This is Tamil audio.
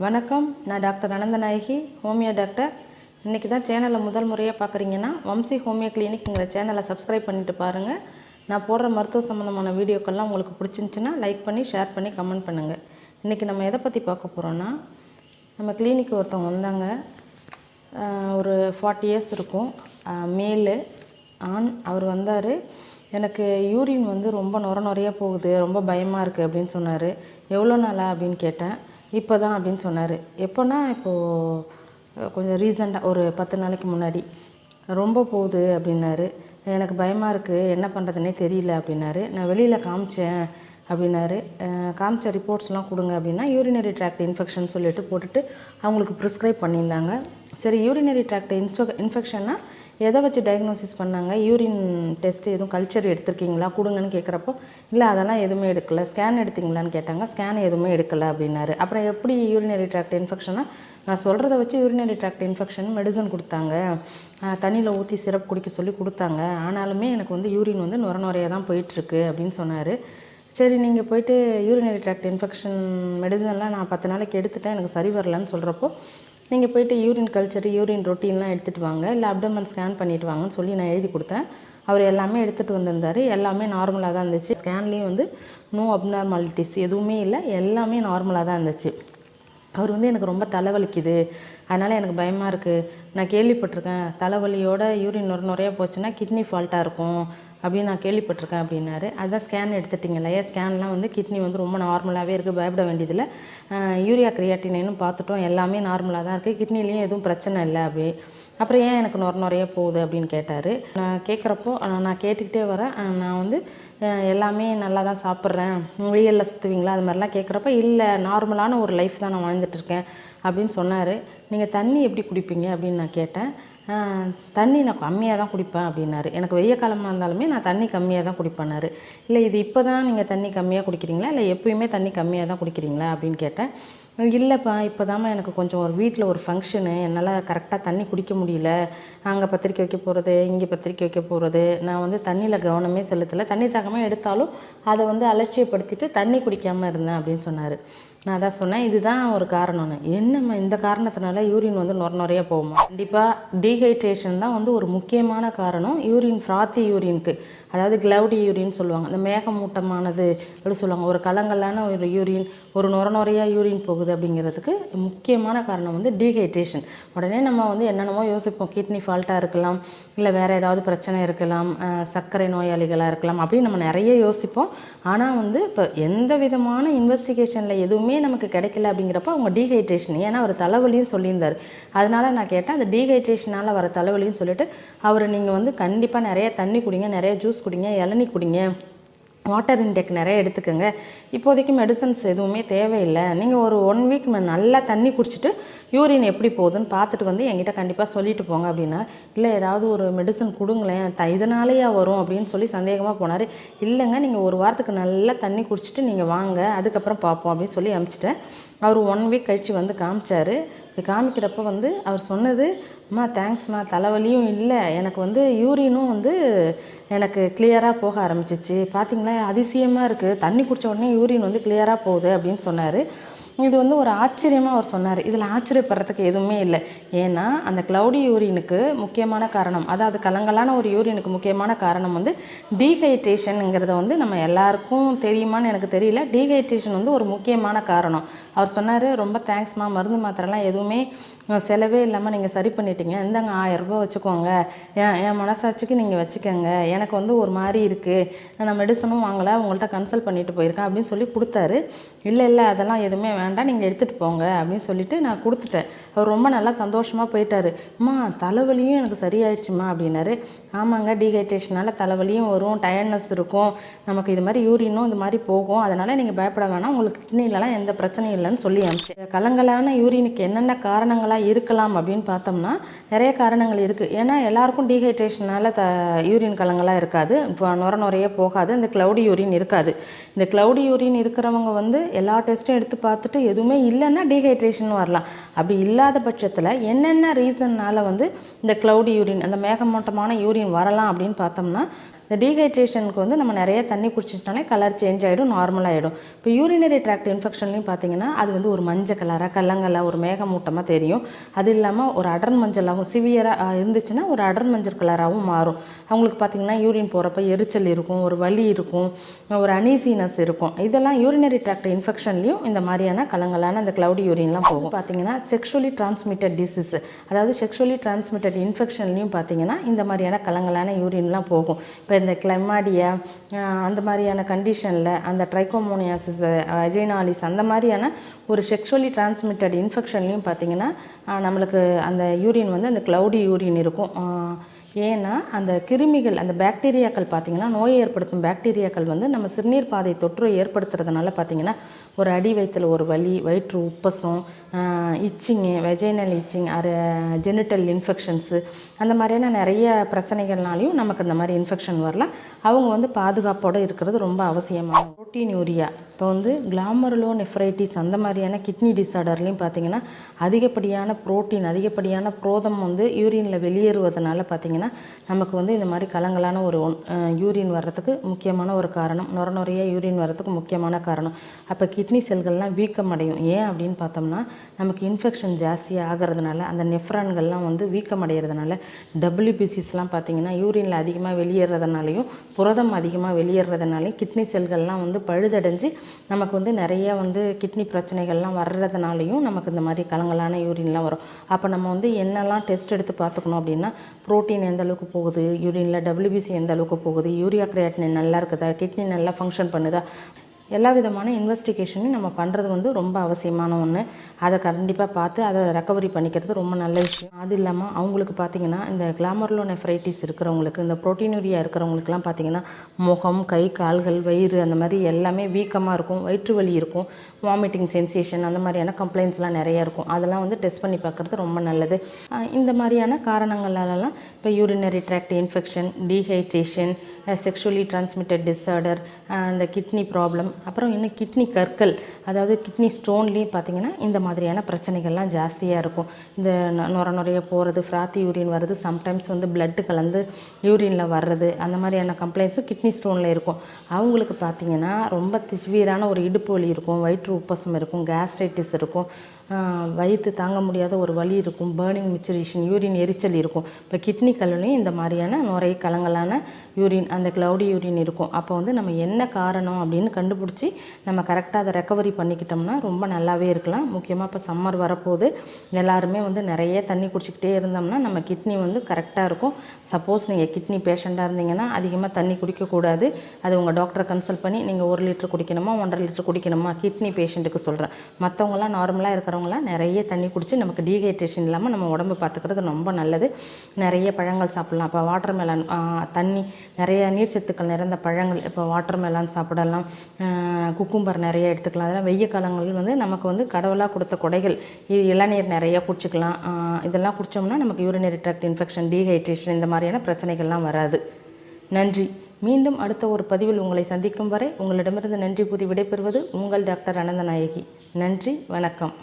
வணக்கம், நான் டாக்டர் அனந்தநாயகி, ஹோமியோ டாக்டர். இன்றைக்கி தான் சேனலை முதல் முறையாக பார்க்குறீங்கன்னா வம்சி ஹோமியோ கிளினிக்ங்கிற சேனலை சப்ஸ்கிரைப் பண்ணிவிட்டு பாருங்கள். நான் போடுற மருத்துவ சம்மந்தமான வீடியோக்கள்லாம் உங்களுக்கு பிடிச்சிருந்துச்சின்னா லைக் பண்ணி, ஷேர் பண்ணி, கமெண்ட் பண்ணுங்கள். இன்றைக்கி நம்ம எதை பற்றி பார்க்க போகிறோன்னா, நம்ம கிளினிக் ஒருத்தவங்க வந்தாங்க. ஒரு 40 years இருக்கும், மேலு ஆண். அவர் வந்தார். எனக்கு யூரின் ரொம்ப நுரையாக போகுது, ரொம்ப பயமாக இருக்குது அப்படின்னு சொன்னார். எவ்வளோ நாளா அப்படின்னு கேட்டேன். இப்போ தான் அப்படின்னு சொன்னார். எப்போன்னா இப்போது கொஞ்சம் ரீசெண்டாக ஒரு 10 நாளைக்கு முன்னாடி ரொம்ப போகுது அப்படின்னாரு. எனக்கு பயமாக இருக்குது, என்ன பண்ணுறதுனே தெரியல அப்படின்னாரு. நான் வெளியில் காமிச்சேன் அப்படின்னாரு. காமிச்ச ரிப்போர்ட்ஸ்லாம் கொடுங்க அப்படின்னா யூரினரி ட்ராக்ட் இன்ஃபெக்ஷன் சொல்லிட்டு போட்டுட்டு அவங்களுக்கு ப்ரிஸ்கிரைப் பண்ணியிருந்தாங்க. சரி, யூரினரி ட்ராக்ட் இன்ஃபெக்ஷன்னா எதை வச்சு டயக்னோசிஸ் பண்ணாங்க? யூரின் டெஸ்ட்டு எதுவும் கல்ச்சர் எடுத்திருக்கீங்களா கொடுங்கன்னு கேட்குறப்போ, இல்லை அதெல்லாம் எதுவுமே எடுக்கலை. ஸ்கேன் எடுத்திங்களான்னு கேட்டாங்க. ஸ்கேன் எதுவுமே எடுக்கலை அப்படின்னாரு. அப்புறம் எப்படி யூரினரி ட்ராக்ட் இன்ஃபெக்ஷனா? நான் சொல்கிறத வச்சு யூரினரி ட்ராக்ட் இன்ஃபெக்ஷன் மெடிசன் கொடுத்தாங்க, தண்ணியில் ஊற்றி சிரப் குடிக்க சொல்லி கொடுத்தாங்க. ஆனாலுமே எனக்கு யூரின் நுரையாக தான் போயிட்டுருக்கு அப்படின்னு சொன்னார். சரி, நீங்கள் போயிட்டு யூரினரி ட்ராக்ட் இன்ஃபெக்ஷன் மெடிசன்லாம் நான் 10 நாளைக்கு எடுத்துட்டேன், எனக்கு சரி வரலன்னு சொல்கிறப்போ, நீங்கள் போய்ட்டு யூரின் கல்ச்சர், யூரின் ரொட்டீன்லாம் எடுத்துகிட்டு வாங்க, இல்லை அப்டமன் ஸ்கேன் பண்ணிவிட்டு வாங்கன்னு சொல்லி நான் எழுதி கொடுத்தேன். அவர் எல்லாமே எடுத்துகிட்டு வந்திருந்தார். எல்லாமே நார்மலாக தான் இருந்துச்சு. ஸ்கேன்லேயும் நோ அப்நார்மாலிட்டிஸ் எதுவுமே இல்லை, எல்லாமே நார்மலாக தான் இருந்துச்சு. அவர் எனக்கு ரொம்ப தலைவலிக்குது, அதனால் எனக்கு பயமாக இருக்குது, நான் கேள்விப்பட்டிருக்கேன் தலைவலியோட யூரின் நுரையாக போச்சுன்னா கிட்னி ஃபால்ட்டாக இருக்கும் அப்படின்னு நான் கேள்விப்பட்டிருக்கேன் அப்படின்னாரு. அதுதான் ஸ்கேன் எடுத்துட்டிங்க இல்லையா? ஸ்கேன்லாம் கிட்னி ரொம்ப நார்மலாகவே இருக்குது, பயப்பட வேண்டியதில்லை. யூரியா கிரியாட்டினும் பார்த்துட்டோம், எல்லாமே நார்மலாக தான் இருக்குது, கிட்னிலையும் எதுவும் பிரச்சனை இல்லை அப்படி. அப்புறம் ஏன் எனக்கு நுரையாக போகுது அப்படின்னு கேட்டார். நான் கேட்குறப்போ நான் கேட்டுக்கிட்டே வரேன். நான் எல்லாமே நல்லா தான் சாப்பிட்றேன், வெயிலில் சுற்றுவீங்களா அது மாதிரிலாம் கேட்குறப்ப, இல்லை நார்மலான ஒரு லைஃப் தான் நான் வாழ்ந்துட்டுருக்கேன் அப்படின்னு சொன்னார். நீங்கள் தண்ணி எப்படி குடிப்பீங்க அப்படின்னு நான் கேட்டேன். தண்ணி நான் கம்மியாக தான் குடிப்பேன் அப்படின்னாரு. எனக்கு வெய்ய காலமாக இருந்தாலுமே நான் தண்ணி கம்மியாக தான் குடிப்பேன்னாரு. இல்லை இது இப்போ தான் நீங்கள் தண்ணி கம்மியாக குடிக்கிறீங்களா, இல்லை எப்போயுமே தண்ணி கம்மியாக தான் குடிக்கிறீங்களா அப்படின்னு கேட்டேன். இல்லைப்பா, இப்போ தாம்மா எனக்கு கொஞ்சம் ஒரு வீட்டில் ஒரு ஃபங்க்ஷனு, என்னால் கரெக்டாக தண்ணி குடிக்க முடியல, அங்கே பத்திரிக்கை வைக்க போகிறது, இங்கே பத்திரிக்கை வைக்க போகிறது, நான் தண்ணியில் கவனமே செலுத்தலை, தண்ணி தாகமாக எடுத்தாலும் அதை அலட்சியப்படுத்திட்டு தண்ணி குடிக்காமல் இருந்தேன் அப்படின்னு சொன்னார். நான் தான் சொன்னேன், இதுதான் ஒரு காரணம்னு. என்னம்மா இந்த காரணத்தினால யூரின் நுரையாக போகுமா? கண்டிப்பாக டீஹைட்ரேஷன் தான் ஒரு முக்கியமான காரணம் யூரின், ஃப்ராத்தி யூரினுக்கு. அதாவது கிளவுடி யூரின் சொல்லுவாங்க, இந்த மேகமூட்டமானது அப்படி சொல்லுவாங்க. ஒரு கலங்கலான ஒரு யூரின், ஒரு நுரையாக யூரின் போகுது அப்படிங்கிறதுக்கு முக்கியமான காரணம் டீஹைட்ரேஷன். உடனே நம்ம என்னென்னமோ யோசிப்போம், கிட்னி ஃபால்ட்டாக இருக்கலாம், இல்லை வேறு ஏதாவது பிரச்சனை இருக்கலாம், சர்க்கரை நோயாளிகளாக இருக்கலாம் அப்படின்னு நம்ம நிறைய யோசிப்போம். ஆனால் இப்போ எந்த விதமான இன்வெஸ்டிகேஷனில் எதுவுமே நமக்கு கிடைக்கல அப்படிங்கிறப்ப அவங்க டீஹைட்ரேஷன், ஏன்னா அவர் தலைவலின்னு சொல்லியிருந்தார். அதனால நான் கேட்டேன், அந்த டீஹைட்ரேஷனால் வர தலைவலின்னு சொல்லிட்டு அவர் நீங்கள் கண்டிப்பாக நிறைய தண்ணி குடிங்க, நிறைய ஜூஸ் குடிங்க, இளநீ குடிங்க, வாட்டர் இன்டேக் நிறைய எடுத்துக்கோங்க, இப்போதைக்கு மெடிசன்ஸ் எதுவுமே தேவையில்லை, நீங்கள் ஒரு 1 வீக் நல்லா தண்ணி குடிச்சிட்டு யூரின் எப்படி போகுதுன்னு பார்த்துட்டு என்கிட்ட கண்டிப்பாக சொல்லிட்டு போங்க அப்படின்னா. இல்லை ஏதாவது ஒரு மெடிசன் கொடுங்களேன், இதனாலேயா வரும் அப்படின்னு சொல்லி சந்தேகமாக போனார். இல்லைங்க, நீங்கள் ஒரு வாரத்துக்கு நல்லா தண்ணி குடிச்சிட்டு நீங்கள் வாங்க, அதுக்கப்புறம் பார்ப்போம் அப்படின்னு சொல்லி அனுப்பிச்சிட்டேன். அவர் 1 வீக் கழித்து காமிச்சார். காமிக்கிறப்ப அவர் சொன்னது, அம்மா தேங்க்ஸ்மா, தலைவலியும் இல்லை, எனக்கு யூரினும் எனக்கு கிளியராக போக ஆரம்பிச்சிச்சு, பார்த்தீங்களா அதிசயமாக இருக்குது, தண்ணி குடித்த உடனே யூரின் கிளியராக போகுது அப்படின்னு சொன்னார். இது ஒரு ஆச்சரியமாக அவர் சொன்னார். இதில் ஆச்சரியப்படுறதுக்கு எதுவுமே இல்லை. ஏன்னா அந்த கிளவுடி யூரினுக்கு முக்கியமான காரணம், அதாவது கலங்கலான ஒரு யூரினுக்கு முக்கியமான காரணம் டீஹைட்ரேஷனுங்கிறத நம்ம எல்லாருக்கும் தெரியுமான்னு எனக்கு தெரியல. டீஹைட்ரேஷன் ஒரு முக்கியமான காரணம். அவர் சொன்னார், ரொம்ப தேங்க்ஸ்மா, மருந்து மாத்திரைலாம் எதுவுமே செலவே இல்லாமல் நீங்கள் சரி பண்ணிட்டீங்க, இந்தாங்க 1000 ரூபா வச்சுக்கோங்க, என் மனசாட்சிக்கு நீங்கள் வச்சுக்கோங்க, எனக்கு ஒரு மாதிரி இருக்குது, நான் மெடிசனும் வாங்கலை, உங்கள்கிட்ட கன்சல்ட் பண்ணிட்டு போயிருக்கேன் அப்படின்னு சொல்லி கொடுத்தாரு. இல்லை அதெல்லாம் எதுவுமே வேண்டாம், நீங்கள் எடுத்துகிட்டு போங்க அப்படின்னு சொல்லிட்டு நான் கொடுத்துட்டேன். அவர் ரொம்ப நல்லா சந்தோஷமாக போயிட்டார். அம்மா தலைவலியும் எனக்கு சரியாயிடுச்சுமா அப்படின்னாரு. ஆமாங்க, டீஹைட்ரேஷனால் தலைவலியும் வரும், டயர்ட்னஸ் இருக்கும், நமக்கு இது மாதிரி யூரினும் இது மாதிரி போகும், அதனால் நீங்கள் பயப்பட வேணாம், உங்களுக்கு கிட்னிலலாம் எந்த பிரச்சனையும் இல்லைன்னு சொல்லி அனுப்பிச்சு. கலங்கலான யூரினுக்கு என்னென்ன காரணங்களாக இருக்கலாம் அப்படின்னு பார்த்தோம்னா நிறைய காரணங்கள் இருக்குது. ஏன்னா எல்லாருக்கும் டீஹைட்ரேஷனால் யூரின் கலங்களாக இருக்காது, இப்போ நுரையே போகாது, இந்த கிளவுடி யூரின் இருக்காது. இந்த கிளவுடி யூரின் இருக்கிறவங்க எல்லா டெஸ்ட்டும் எடுத்து பார்த்துட்டு எதுவுமே இல்லைன்னா டீஹைட்ரேஷன் வரலாம். அப்படி இல்லாத பட்சத்தில் என்னென்ன ரீசன்னால் இந்த கிளவுடி யூரின், அந்த மேகமூட்டமான யூரின் வரலாம் அப்படின்னு பார்த்தோம்னா, இந்த டீஹைட்ரேஷனுக்கு வந்து நம்ம நிறைய தண்ணி குடிச்சிட்டாலே கலர் சேஞ்ச் ஆகிடும், நார்மல் ஆகிடும். இப்போ யூரினரி ட்ராக்ட் இன்ஃபெக்ஷன்லையும் பார்த்தீங்கன்னா அது வந்து ஒரு மஞ்சள் கலராக கல்லங்கலாக ஒரு மேகமூட்டமாக தெரியும். அது இல்லாமல் ஒரு அடர் மஞ்சளாகவும் சிவியராக இருந்துச்சுன்னா ஒரு அடர் மஞ்சள் கலராகவும் மாறும். அவங்களுக்கு பார்த்திங்கன்னா யூரின் போகிறப்ப எரிச்சல் இருக்கும், ஒரு வலி இருக்கும், ஒரு அனீசினஸ் இருக்கும். இதெல்லாம் யூரினரி ட்ராக்ட் இன்ஃபெக்ஷன்லையும் இந்த மாதிரியான கலங்கலான அந்த க்ளவுடி யூரின்லாம் போகும். பார்த்திங்கன்னா செக்ஷுவலி டிரான்ஸ்மிட்டட் டிசீஸ், அதாவது செக்ஷுவலி டிரான்ஸ்மிட்டட் இன்ஃபெக்ஷன்லையும் பார்த்திங்கன்னா இந்த மாதிரியான கலங்கலான யூரின்லாம் போகும். இப்போ இந்த கிளைமாடியா அந்த மாதிரியான கண்டிஷனில் அந்த ட்ரைகோமோனியாசிஸ், அஜைனாலிஸ் அந்த மாதிரியான ஒரு செக்ஷுவலி டிரான்ஸ்மிட்டட் இன்ஃபெக்ஷன்லையும் பார்த்திங்கன்னா நம்மளுக்கு அந்த யூரின் வந்து அந்த க்ளவுடி யூரின் இருக்கும். ஏன்னா அந்த கிருமிகள், அந்த பாக்டீரியாக்கள் பார்த்திங்கன்னா நோயை ஏற்படுத்தும் பாக்டீரியாக்கள் வந்து நம்ம சிறுநீர் பாதை தொற்று ஏற்படுத்துறதுனால பார்த்திங்கன்னா ஒரு அடி வயிற்றில் ஒரு வலி, வயிற்று உப்பசம், itching, vaginal itching, genital infections அந்த மாதிரியான நிறைய பிரச்சனைகள்னாலையும் நமக்கு இந்த மாதிரி இன்ஃபெக்ஷன் வரலாம். அவங்க வந்து பாதுகாப்போடு இருக்கிறது ரொம்ப அவசியமான. புரோட்டீனூரியா இப்போ வந்து கிளாமருலோனெஃப்ரைட்டிஸ் அந்த மாதிரியான கிட்னி டிஸார்டர்லையும் பார்த்திங்கன்னா அதிகப்படியான புரோட்டீன், அதிகப்படியான புரோதம் வந்து யூரினில் வெளியேறுவதனால பார்த்திங்கன்னா நமக்கு வந்து இந்த மாதிரி கலங்கலான ஒரு யூரின் வர்றதுக்கு முக்கியமான ஒரு காரணம், நுரையாக யூரின் வர்றதுக்கு முக்கியமான காரணம். அப்போ கிட்னி செல்கள்லாம் வீக்கம் அடையும். ஏன் அப்படின்னு பார்த்தோம்னா நமக்கு இன்ஃபெக்ஷன் ஜாஸ்தியாக ஆகிறதுனால அந்த நெஃப்ரான்கள்லாம் வந்து வீக்கம் அடைகிறதுனால டபிள்யூபிசிஸ்லாம் பார்த்திங்கன்னா யூரினில் அதிகமாக வெளியேறதுனாலையும் புரதம் அதிகமாக வெளியேறதுனாலையும் கிட்னி செல்கள்லாம் வந்து பழுதடைஞ்சு நமக்கு வந்து நிறைய வந்து கிட்னி பிரச்சனைகள்லாம் வர்றதுனாலையும் நமக்கு இந்த மாதிரி கலங்கலான யூரின்லாம் வரும். அப்போ நம்ம வந்து என்னெல்லாம் டெஸ்ட் எடுத்து பார்த்துக்கணும் அப்படின்னா புரோட்டீன் எந்த அளவுக்கு போகுது, யூரினில் டபிள்யூபிசி எந்த அளவுக்கு போகுது, யூரியா கிரியாட்டினின் நல்லா இருக்குதா, கிட்னி நல்லா ஃபங்க்ஷன் பண்ணுதா, எல்லா விதமான இன்வெஸ்டிகேஷனையும் நம்ம பண்ணுறது வந்து ரொம்ப அவசியமான ஒன்று. அதை கண்டிப்பாக பார்த்து அதை ரெக்கவரி பண்ணிக்கிறது ரொம்ப நல்ல விஷயம். அது இல்லாமல் அவங்களுக்கு பார்த்திங்கன்னா இந்த கிளாமருலோனெஃப்ரைட்டிஸ் இருக்கிறவங்களுக்கு, இந்த புரோட்டீனூரியா இருக்கிறவங்களுக்குலாம் பார்த்திங்கன்னா முகம், கை, கால்கள், வயிறு அந்த மாதிரி எல்லாமே வீக்கமாக இருக்கும், வயிற்று வலி இருக்கும், வாமிட்டிங் சென்சேஷன் அந்த மாதிரியான கம்ப்ளைண்ட்ஸ்லாம் நிறையா இருக்கும். அதெல்லாம் வந்து டெஸ்ட் பண்ணி பார்க்குறது ரொம்ப நல்லது. இந்த மாதிரியான காரணங்களாலலாம் இப்போ urinary tract infection, dehydration, sexually transmitted disorder, இந்த கிட்னி ப்ராப்ளம், அப்புறம் இன்னும் கிட்னி கற்கள், அதாவது கிட்னி ஸ்டோன்லேயும் பார்த்திங்கன்னா இந்த மாதிரியான பிரச்சனைகள்லாம் ஜாஸ்தியாக இருக்கும். இந்த நுரைய போகிறது, ஃப்ராத்தி யூரின் வருது, சம்டைம்ஸ் வந்து பிளட்டு கலந்து யூரினில் வர்றது, அந்த மாதிரியான கம்ப்ளைண்ட்ஸும் கிட்னி ஸ்டோனில் இருக்கும். அவங்களுக்கு பார்த்திங்கன்னா ரொம்ப சிவியரான ஒரு இடுப்பு வலி இருக்கும், வயிற்று உப்பசம் இருக்கும், கேஸ்ட்ரைட்டிஸ் இருக்கும், வயிற்று தாங்க முடியாத ஒரு வலி இருக்கும், பேர்னிங் மிச்சுரேஷன், யூரின் எரிச்சல் இருக்கும். இப்போ கிட்னி கல்லுலையும் இந்த மாதிரியான நுரை கலங்கலான யூரின், அந்த க்ளவுடி யூரின் இருக்கும். அப்போ வந்து நம்ம என்ன காரணம் அப்படின்னு கண்டுபிடிச்சி நம்ம கரெக்டாக அதை ரெக்கவரி பண்ணிக்கிட்டோம்னா ரொம்ப நல்லாவே இருக்கலாம். முக்கியமாக இப்போ சம்மர் வரப்போது எல்லாருமே வந்து நிறைய தண்ணி குடிச்சிக்கிட்டே இருந்தோம்னா நம்ம கிட்னி வந்து கரெக்டாக இருக்கும். சப்போஸ் நீங்கள் கிட்னி பேஷண்ட்டாக இருந்தீங்கன்னா அதிகமாக தண்ணி குடிக்கக்கூடாது. அது உங்கள் டாக்டரை கன்சல்ட் பண்ணி நீங்கள் 1 லிட்டர் குடிக்கணுமா 1.5 லிட்டர் குடிக்கணுமா, கிட்னி பேஷண்ட்டுக்கு சொல்கிறேன். மற்றவங்களாம் நார்மலாக இருக்கிறவங்களாம் நிறைய தண்ணி குடித்து நமக்கு டீஹைட்ரேஷன் இல்லாமல் நம்ம உடம்பு பார்த்துக்கிறது ரொம்ப நல்லது. நிறைய பழங்கள் சாப்பிட்லாம். இப்போ வாட்டர் மெலன், தண்ணி நிறைய நீர் சத்துக்கள் நிறைந்த பழங்கள், இப்போ வாட்டர் மெலான் சாப்பிடலாம், குக்கும்பர் நிறைய எடுத்துக்கலாம். அதெல்லாம் வெய்ய காலங்களில் வந்து நமக்கு வந்து கடவுளாக கொடுத்த கொடைகள். இளநீர் நிறைய குடிச்சிக்கலாம். இதெல்லாம் குடித்தோம்னா நமக்கு யூரினரி ட்ராக்ட் இன்ஃபெக்ஷன், டீஹைட்ரேஷன் இந்த மாதிரியான பிரச்சனைகள்லாம் வராது. நன்றி. மீண்டும் அடுத்த ஒரு பதிவில் உங்களை சந்திக்கும் வரை உங்களிடமிருந்து நன்றி கூறி விடைபெறுவது உங்கள் டாக்டர் அனந்தநாயகி. நன்றி, வணக்கம்.